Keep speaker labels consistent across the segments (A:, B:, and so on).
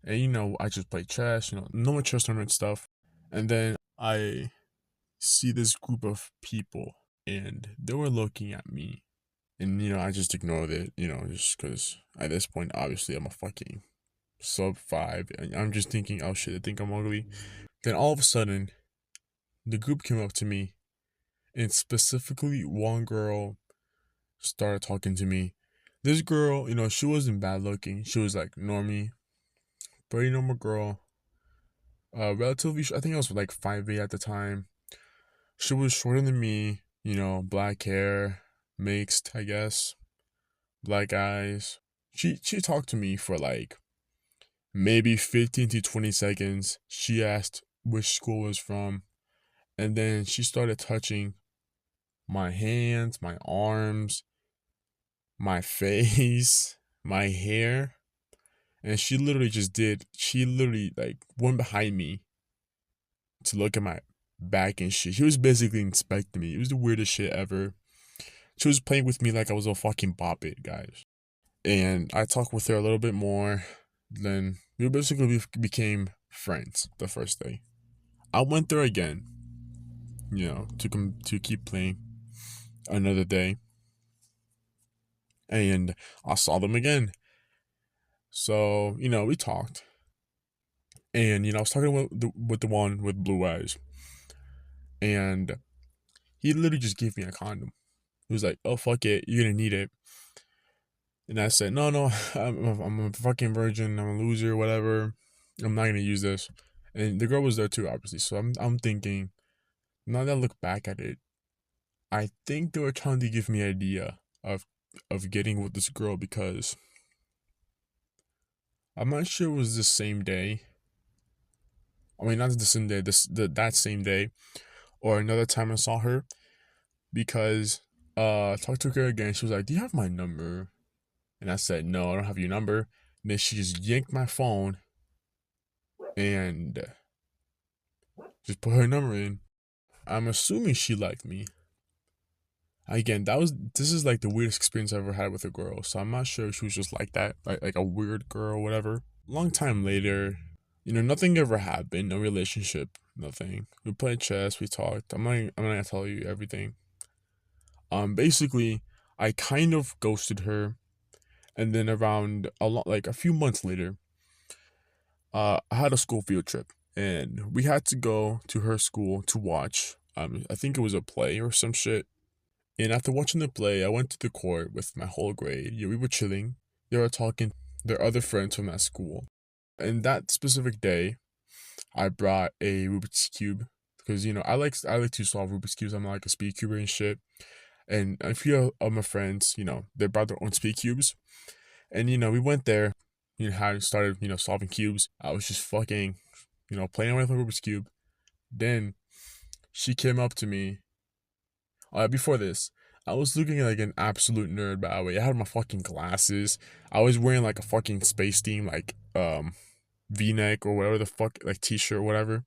A: And I just play chess, no chess tournament stuff. And then I see this group of people and they were looking at me. And I just ignored it, just because at this point, obviously, I'm a fucking sub five. And I'm just thinking, oh shit, they think I'm ugly. Then all of a sudden, the group came up to me, and specifically one girl started talking to me. This girl, she wasn't bad looking. She was like normie, pretty normal girl. Relatively, I think I was like 5'8" at the time. She was shorter than me, black hair, mixed, I guess, black eyes. She talked to me for like maybe 15 to 20 seconds. She asked which school was from, and then she started touching my hands, my arms, my face, my hair. And she literally like went behind me to look at my back and shit. She was basically inspecting me. It was the weirdest shit ever. She was playing with me like I was a fucking boppet, guys. And I talked with her a little bit more. Then we basically became friends the first day. I went there again, to keep playing another day. And I saw them again. So, we talked. And, I was talking with the one with blue eyes. And he literally just gave me a condom. He was like, oh, fuck it. You're going to need it. And I said, no, I'm a fucking virgin. I'm a loser, whatever. I'm not going to use this. And the girl was there too, obviously. So I'm thinking, now that I look back at it, I think they were trying to give me an idea of getting with this girl because I'm not sure it was the same day. I mean, not the same day, that same day, or another time I saw her, because I talked to her again. She was like, "Do you have my number?" And I said, "No, I don't have your number." And then she just yanked my phone and just put her number in. I'm assuming she liked me. Again, this is like the weirdest experience I ever had with a girl. So I'm not sure if she was just like that, like a weird girl or whatever. Long time later, nothing ever happened. No relationship, nothing. We played chess. We talked. I'm not gonna tell you everything. Basically, I kind of ghosted her, and then around like a few months later, I had a school field trip, and we had to go to her school to watch. I think it was a play or some shit. And after watching the play, I went to the court with my whole grade. Yeah, we were chilling. They were talking to their other friends from that school. And that specific day, I brought a Rubik's Cube because I like to solve Rubik's Cubes. I'm like a speed cuber and shit. And a few of my friends, they brought their own speed cubes. And we went there, how started, solving cubes. I was just fucking, playing with my Rubik's Cube. Then she came up to me. Before this, I was looking like an absolute nerd, by the way. I had my fucking glasses. I was wearing like a fucking space theme, like V-neck or whatever the fuck, like t-shirt or whatever.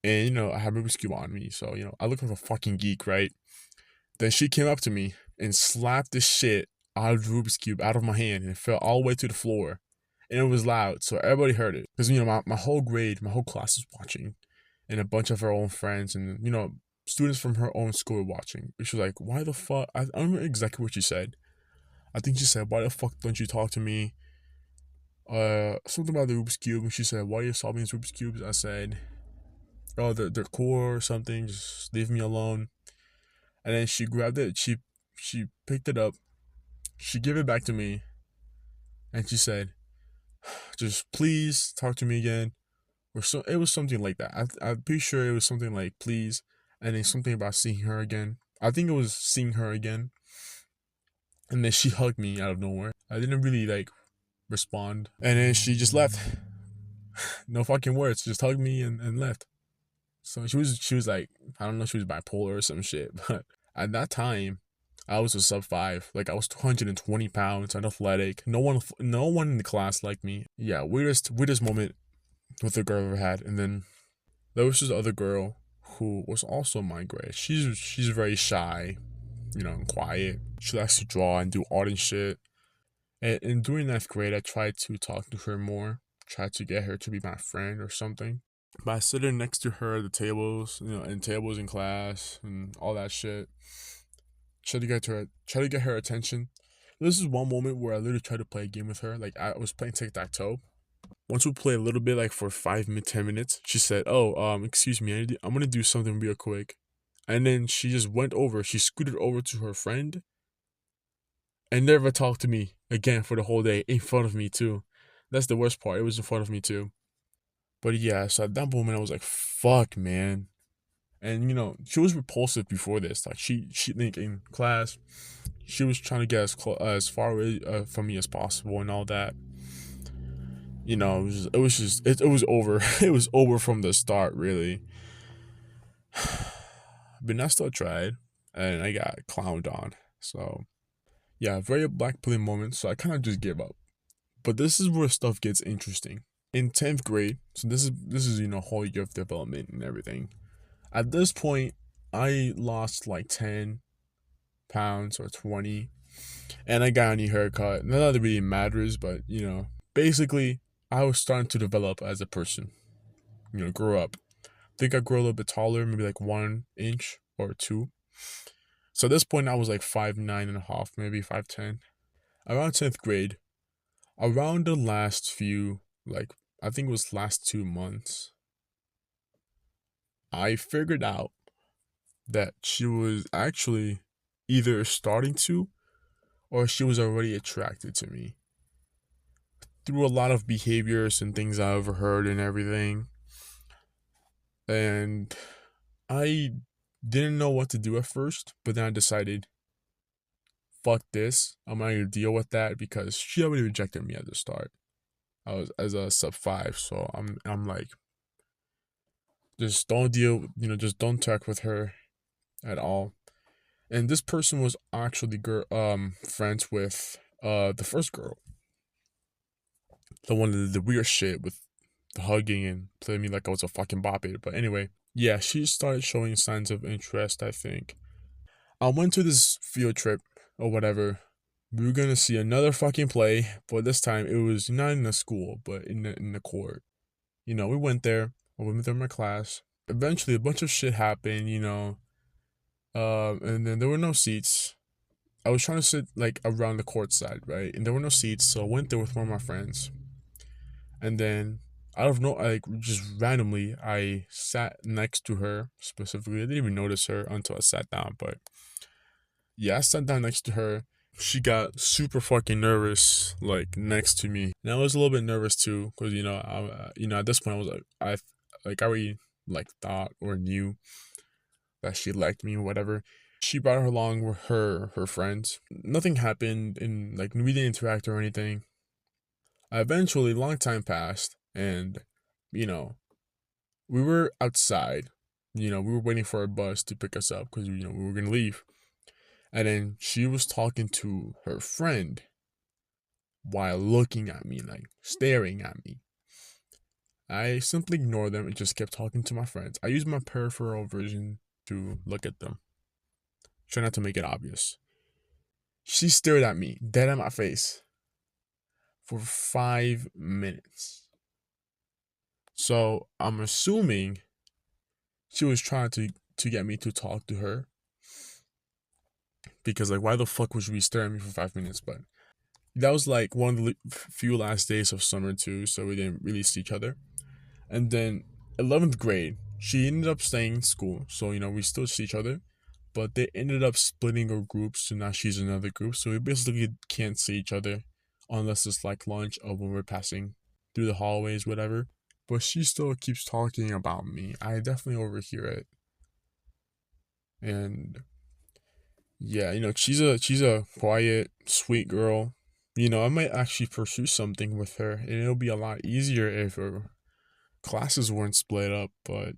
A: And I had Rubik's Cube on me, so I look like a fucking geek, right? Then she came up to me and slapped the shit out of the Rubik's Cube out of my hand, and it fell all the way to the floor. And it was loud, so everybody heard it. Because, my whole grade, my whole class was watching, and a bunch of her own friends, and, students from her own school were watching. She was like, why the fuck? I don't remember exactly what she said. I think she said, why the fuck don't you talk to me? Something about the Rubik's Cube. And she said, why are you solving these Rubik's Cubes? I said, oh, they're cool or something. Just leave me alone. And then she grabbed it. She picked it up. She gave it back to me. And she said, just please talk to me again. Or so it was something like that. I'm pretty sure it was something like please. And then something about seeing her again. I think it was seeing her again. And then she hugged me out of nowhere. I didn't really like respond. And then she just left. No fucking words. Just hugged me and left. So she was like, I don't know, she was bipolar or some shit. But at that time, I was a sub 5. Like I was 220 pounds, unathletic. No one in the class liked me. Yeah, weirdest moment with a girl I ever had. And then there was this other girl who was also my grade. She's very shy, and quiet. She likes to draw and do art and shit. And during 9th grade, I tried to talk to her more. try to get her to be my friend or something. But I sit her next to her at the tables, in tables in class and all that shit. Try to get her attention. This is one moment where I literally tried to play a game with her. Like I was playing tic tac toe. Once we play a little bit, like for 10 minutes, she said, "Oh, excuse me, I'm gonna do something real quick," and then she just went over. She scooted over to her friend and never talked to me again for the whole day in front of me too. That's the worst part. It was in front of me too. But yeah, so at that moment I was like, "Fuck, man." And she was repulsive before this. Like she think in class, she was trying to get as far away from me as possible and all that. It was over. It was over from the start, really. But I still tried, and I got clowned on. So yeah, very black pilling moment. So I kind of just gave up. But this is where stuff gets interesting. In 10th grade, so this is whole year of development and everything. At this point, I lost like 10 pounds or 20, and I got a new haircut. Not that it really matters, but basically, I was starting to develop as a person. Grow up. Think I grew a little bit taller, maybe like 1 inch or two. So at this point, I was like 5'9.5", maybe 5'10". Around 10th grade, around the last few, like I think it was last 2 months, I figured out that she was actually either starting to or she was already attracted to me through a lot of behaviors and things I overheard and everything. And I didn't know what to do at first, but then I decided, fuck this. I'm not gonna deal with that because she already rejected me at the start. I was as a sub 5, so I'm like, just don't deal, just don't talk with her at all. And this person was actually friends with the first girl, the one that did the weird shit with the hugging and played me like I was a fucking bop it. But anyway, yeah, she started showing signs of interest, I think. I went to this field trip or whatever. We were gonna see another fucking play, but this time it was not in the school, but in the court. We went there. I went there in my class. Eventually, a bunch of shit happened. And then there were no seats. I was trying to sit like around the court side, right? And there were no seats, so I went there with one of my friends. And then out of no, like just randomly, I sat next to her specifically. I didn't even notice her until I sat down, but yeah, I sat down next to her. She got super fucking nervous, like next to me, and I was a little bit nervous too, cause at this point I was I already like thought or knew that she liked me or whatever. She brought her along with her friends. Nothing happened, and like we didn't interact or anything. Eventually, long time passed, and you know we were outside. We were waiting for a bus to pick us up because we were gonna leave. And then she was talking to her friend while looking at me, like staring at me. I simply ignored them and just kept talking to my friends. I used my peripheral vision to look at them. Try not to make it obvious. She stared at me, dead in my face, for 5 minutes. So I'm assuming she was trying to get me to talk to her. Because like why the fuck would she be staring at me for 5 minutes? But that was like one of the few last days of summer too, so we didn't really see each other. And then 11th grade, she ended up staying in school, so we still see each other, but they ended up splitting our groups, so now she's in another group, so we basically can't see each other unless it's like lunch or when we're passing through the hallways, whatever. But she still keeps talking about me. I definitely overhear it. And yeah, she's a quiet, sweet girl. I might actually pursue something with her, and it'll be a lot easier if her classes weren't split up, but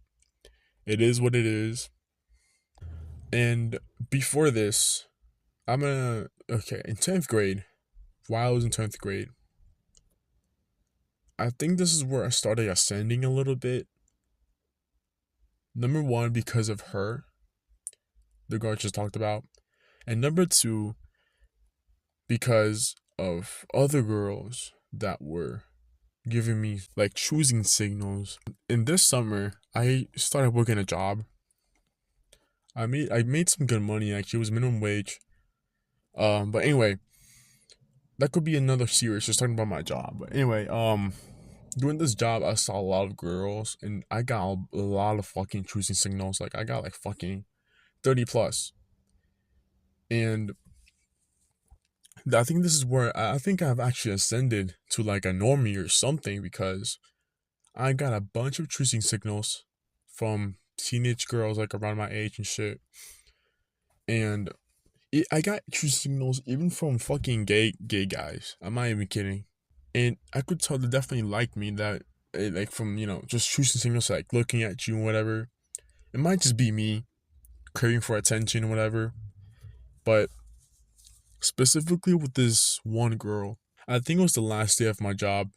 A: it is what it is. And before this, in 10th grade, while I was in 10th grade, I think this is where I started ascending a little bit. Number one, because of her, the girl I just talked about. And number two, because of other girls that were giving me like choosing signals. In this summer, I started working a job. I made some good money actually. It was minimum wage. But anyway, that could be another series just talking about my job. But anyway, doing this job, I saw a lot of girls, and I got a lot of fucking choosing signals. Like I got like fucking 30 plus, and I think this is where I think I've actually ascended to like a normie or something because I got a bunch of choosing signals from teenage girls like around my age and shit, and I got choosing signals even from fucking gay guys. I'm not even kidding, and I could tell they definitely like me. That like from just choosing signals like looking at you and whatever. It might just be me craving for attention or whatever, but specifically with this one girl, I think it was the last day of my job,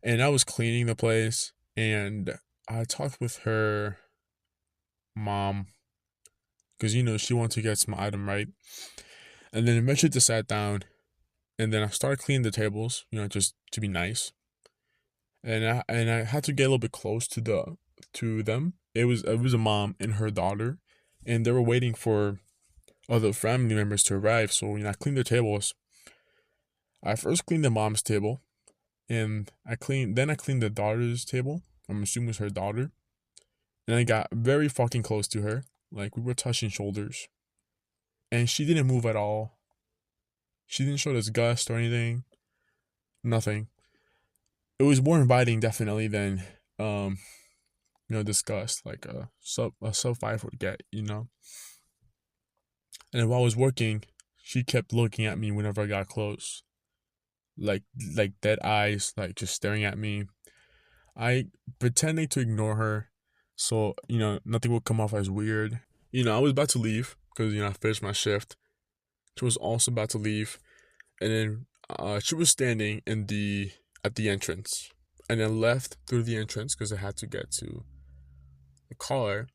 A: and I was cleaning the place, and I talked with her mom because she wanted to get some item right, and then eventually just sat down, and then I started cleaning the tables, just to be nice, and I had to get a little bit close to them. It was a mom and her daughter, and they were waiting for other family members to arrive. So I cleaned their tables. I first cleaned the mom's table, and I cleaned the daughter's table. I'm assuming it was her daughter, and I got very fucking close to her, like we were touching shoulders, and she didn't move at all. She didn't show disgust or anything. Nothing. It was more inviting, definitely, than disgust, like a sub 5 would get. And while I was working, she kept looking at me whenever I got close, like dead eyes, like just staring at me. I pretended to ignore her, so nothing would come off as weird. I was about to leave because I finished my shift. She was also about to leave, and then she was standing at the entrance, and then left through the entrance because I had to get to the car,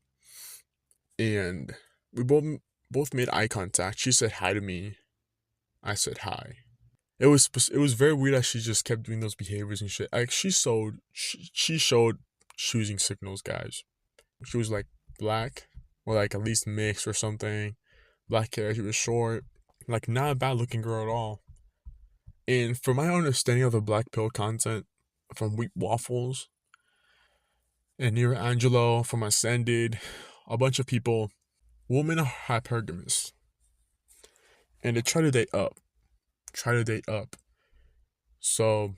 A: and we both made eye contact. She said hi to me. I said hi. It was very weird that she just kept doing those behaviors and shit. Like she showed choosing signals, guys. She was like black or like at least mixed or something. Black hair. She was short. Like not a bad looking girl at all. And from my understanding of the black pill content from Wheat Waffles and Near Angelo from Ascended, a bunch of people, women are hypergamous, and they try to date up. Try to date up. So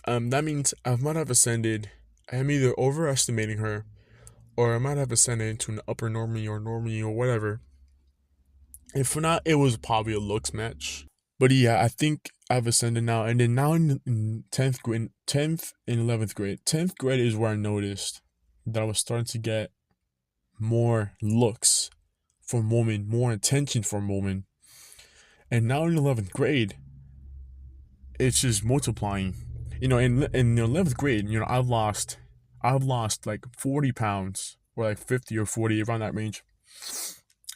A: that means I might have ascended. I am either overestimating her, or I might have ascended into an upper normie or whatever. If not, it was probably a looks match. But yeah, I think I've ascended now. And then now in 10th grade, 10th and 11th grade. 10th grade is where I noticed that I was starting to get more looks from women, more attention from women. And now in 11th grade, it's just multiplying. In 11th grade, I've lost like 40 pounds or like 50 or 40 around that range,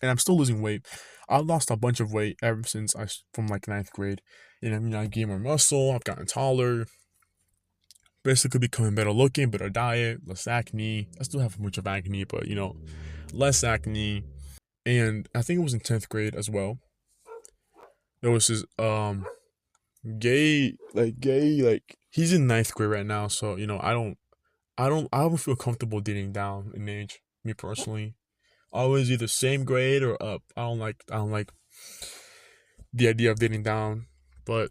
A: and I'm still losing weight. I've lost a bunch of weight ever since from like ninth grade. I gained more muscle. I've gotten taller. Basically becoming better looking, better diet, less acne. I still have a bunch of acne, but less acne. And I think it was in 10th grade as well. There was this gay, he's in ninth grade right now, so I don't feel comfortable dating down in age, me personally. Always either same grade or up. I don't like the idea of dating down. But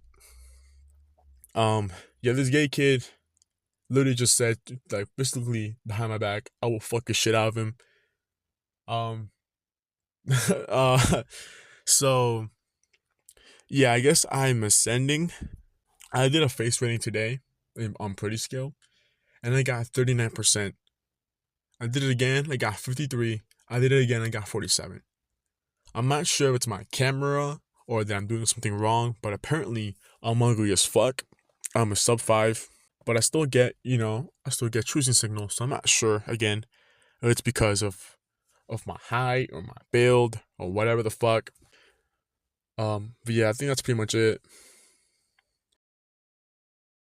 A: yeah, this gay kid literally just said, like, basically behind my back, I will fuck the shit out of him. Um uh so yeah, I guess I'm ascending. I did a face rating today on Pretty Scale, and I got 39%. I did it again, I got 53. I did it again, I got 47. I'm not sure if it's my camera or that I'm doing something wrong, but apparently I'm ugly as fuck. I'm a sub 5, but I still get choosing signals, so I'm not sure, again, if it's because of my height or my build or whatever the fuck. But yeah, I think that's pretty much it.